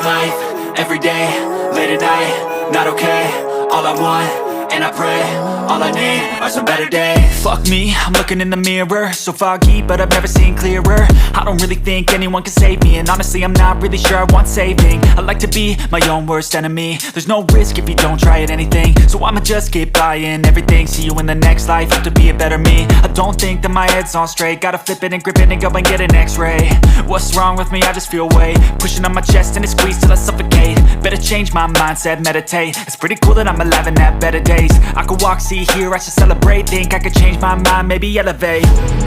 life, every day, late at night, not okay. All I want, and I pray, all I need are some better days. Fuck me, I'm looking in the mirror, so foggy, but I've never seen clearer. I don't really think anyone can save me, and honestly I'm not really sure I want saving. I like to be my own worst enemy. There's no risk if you don't try at anything, so I'ma just keep buying everything. See you in the next life, have to be a better me. I don't think that my head's on straight, gotta flip it and grip it and go and get an x-ray. What's wrong with me? I just feel weight pushing on my chest and it squeezes till I suffocate. Better change my mindset, meditate. It's pretty cool that I'm alive and have better days. I could walk, see, hear, I should celebrate. Think I could change my mind, maybe elevate.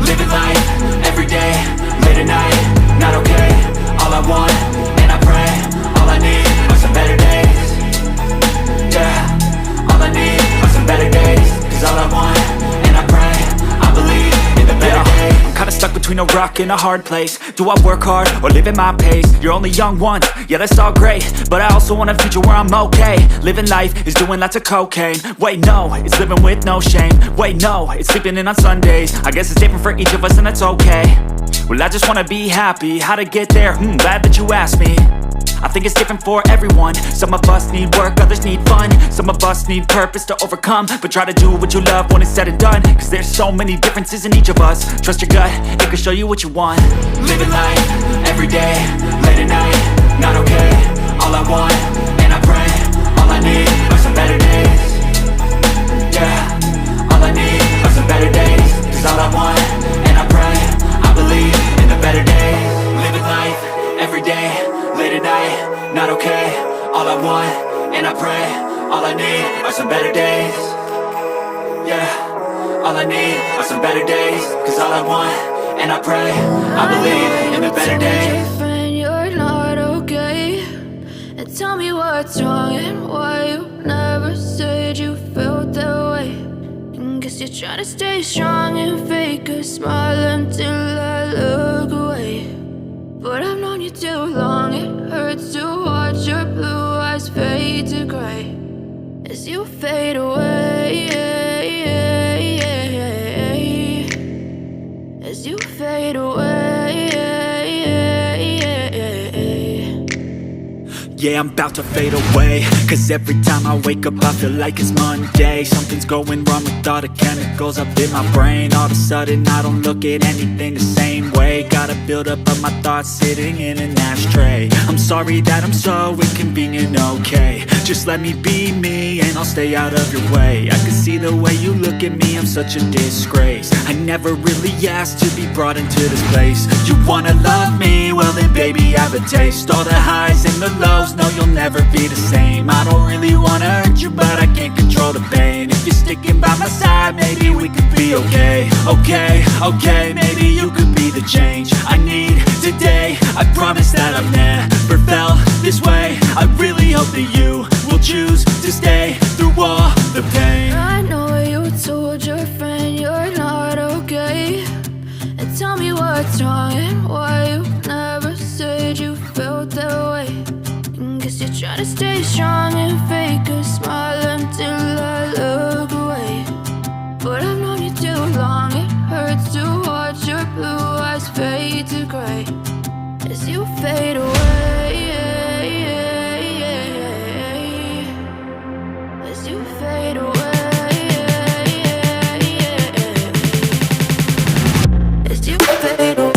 Living life, every day, late at night, not okay. All I want, and I pray, all I need are some better days. Yeah, all I need are some better days. Cause all I want, and I pray, I believe in the better days. I'm kinda stuck between a rock and a hard place. Do I work hard or live at my pace? You're only young once, yeah that's all great, but I also want a future where I'm okay. Living life is doing lots of cocaine. Wait no, it's living with no shame. Wait no, it's sleeping in on Sundays. I guess it's different for each of us and that's okay. Well I just wanna be happy, how to get there? Glad that you asked me. I think it's different for everyone. Some of us need work, others need fun. Some of us need purpose to overcome. But try to do what you love when it's said and done, cause there's so many differences in each of us. Trust your gut, it can show you what you want. Living life, every day, late at night, not okay. All I want, and I pray, all I need are some better days. Yeah, all I need are some better days. Cause all I want, and I pray, I believe in the better days. Living life, every day, late at night, not okay. All I want, and I pray, all I need are some better days. Yeah, all I need are some better days. Cause all I want, and I pray, I believe in the better days. Friend, you're not okay. And tell me what's wrong and why you never said you felt that way. And guess you're trying to stay strong and fake a smile until I look away. But I've known you too long, it hurts to watch your blue eyes fade to gray as you fade away, as you fade away. Yeah, I'm about to fade away, cause every time I wake up I feel like it's Monday. Something's going wrong with all the chemicals up in my brain. All of a sudden I don't look at anything the same way. Got a buildup of my thoughts sitting in an ashtray. I'm sorry that I'm so inconvenient, okay. Just let me be me and I'll stay out of your way. I can see the way you look at me, I'm such a disgrace. I never really asked to be brought into this place. You wanna love me? Well then baby I have a taste. All the highs and the lows, no you'll never be the same. I don't really wanna hurt you but I can't control the pain. If you're sticking by my side maybe we could be okay. Okay, maybe you could be the change I need today. I promise that I've never felt this way. I really hope that you will choose to stay through all the pain. I know you told your friend you're not okay. And tell me what's wrong and why you never said you felt that way. And guess you're trying to stay strong and fake a smile until I look away. But I've known you too long, it hurts to watch your blue eyes fade to gray as you fade away, as you fade away, as you fade away.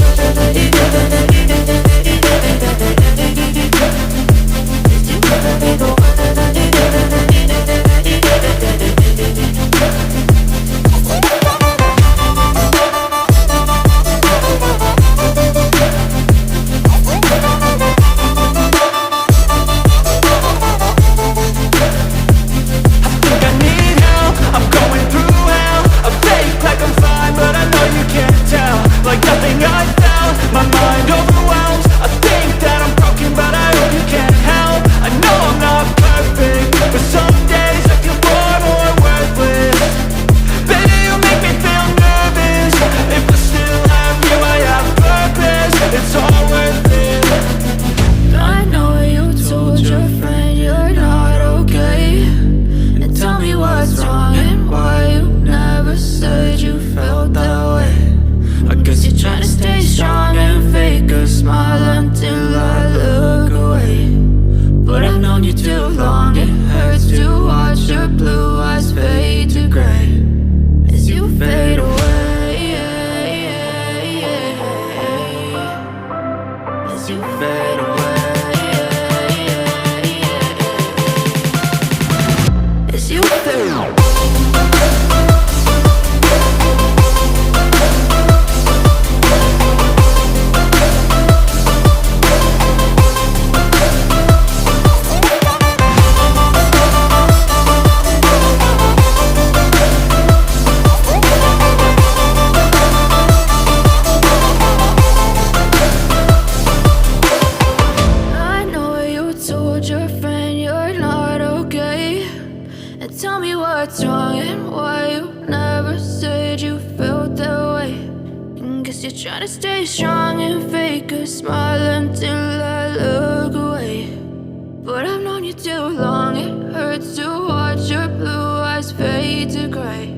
Guess you're trying to stay strong and fake a smile until I look away. But I've known you too long, it hurts to watch your blue eyes fade to gray.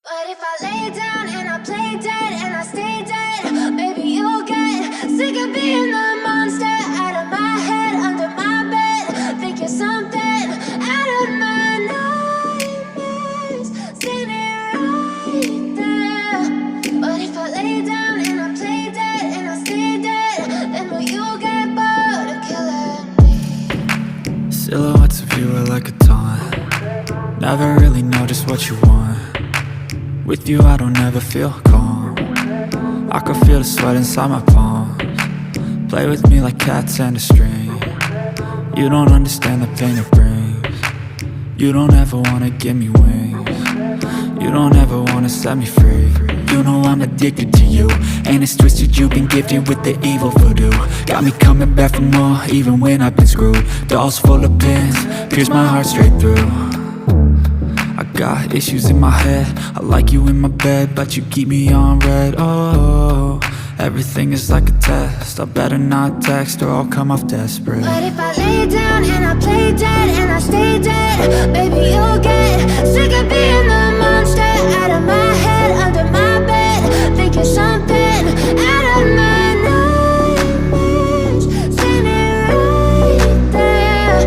But if I lay down and I play dead and I stay dead, maybe you'll get sick of being the monster out of my head, under my bed. Think you're something out of my nightmares, standing right there. But if I lay down and I play dead and I stay dead, then will you get bored of killing me? Silhouettes of you are like a taunt. Never really know just what you want. With you I don't ever feel calm. I can feel the sweat inside my palms. Play with me like cats and a string. You don't understand the pain it brings. You don't ever wanna give me wings. You don't ever wanna set me free. You know I'm addicted to you, and it's twisted, you've been gifted with the evil voodoo. Got me coming back for more, even when I've been screwed. Dolls full of pins, pierce my heart straight through. I got issues in my head, I like you in my bed, but you keep me on red. Oh, everything is like a test. I better not text or I'll come off desperate. But if I lay down and I play dead and I stay dead, baby you'll get sick of being the monster out of my head, under my bed. Think you're something out of my nightmares, standing right there.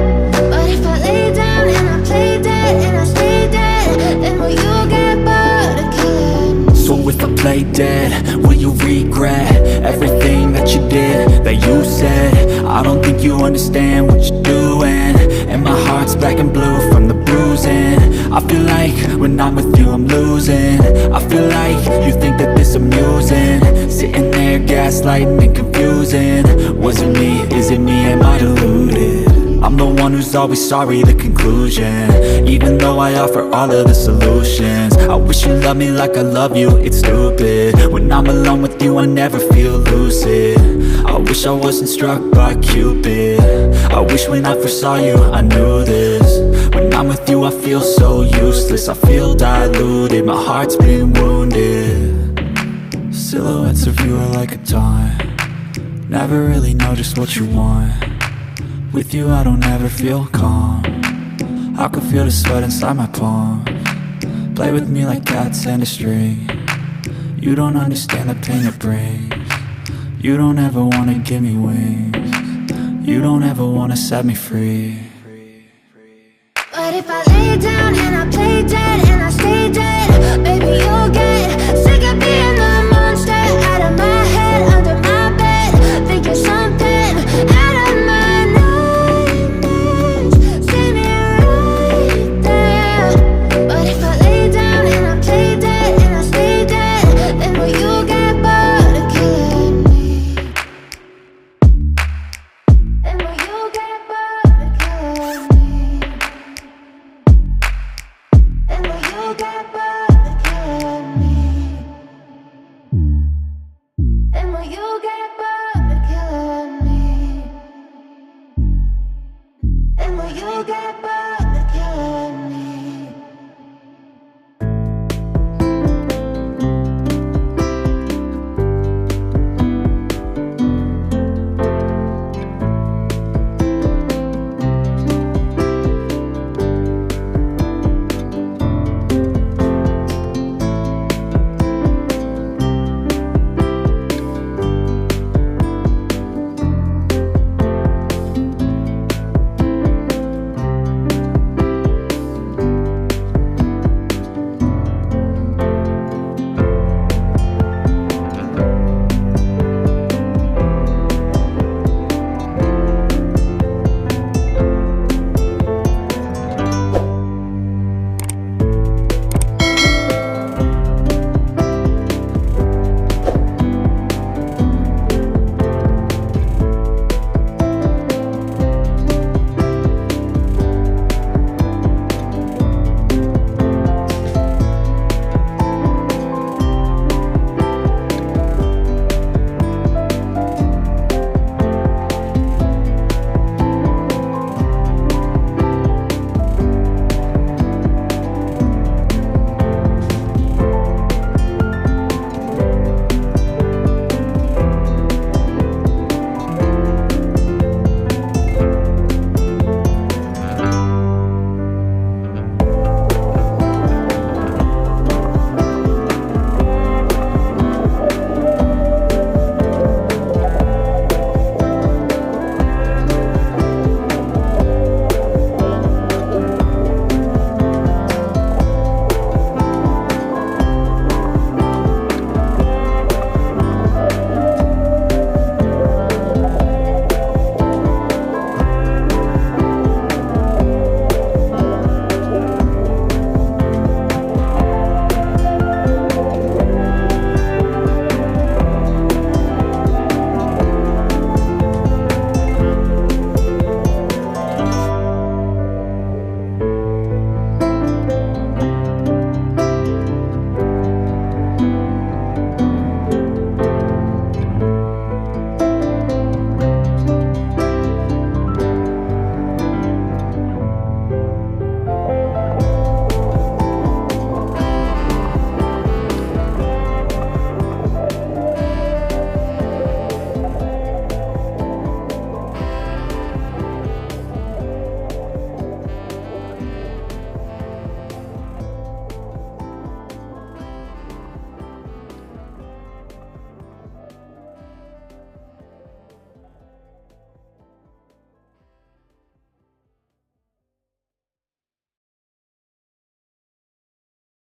But if I lay down and I play dead and I stay dead, then will you get bored of killing me? So if I play dead, will you regret everything that you did, that you said? I don't think you understand what you're doing, and my heart's black and blue from the bruising. I feel like when I'm with you I'm losing. I feel like you think that this amusing, sitting there gaslighting and confusing. Was it me? Is it me? Am I deluded? I'm the one who's always sorry, the conclusion. Even though I offer all of the solutions, I wish you loved me like I love you, it's stupid. When I'm alone with you I never feel lucid. I wish I wasn't struck by Cupid. I wish when I first saw you I knew this. When I'm with you I feel so useless, I feel diluted, my heart's been wounded. Silhouettes of you are like a taunt. Never really know just what you want. With you I don't ever feel calm. I can feel the sweat inside my palms. Play with me like cats and a string. You don't understand the pain it brings. You don't ever wanna give me wings. You don't ever wanna set me free. But if I lay down and I play dead and I stay dead, baby you'll get sick of being the monster out of my head, under my bed. Think you're something out of my nightmares, standing right there. But if I lay down and I play dead and I stay dead, then will you get bored of killing me? Then will you get bored of killing me? Then will you get bored of killing me? Then will you get bored of killing me? Then will you get bored of killing me?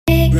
Big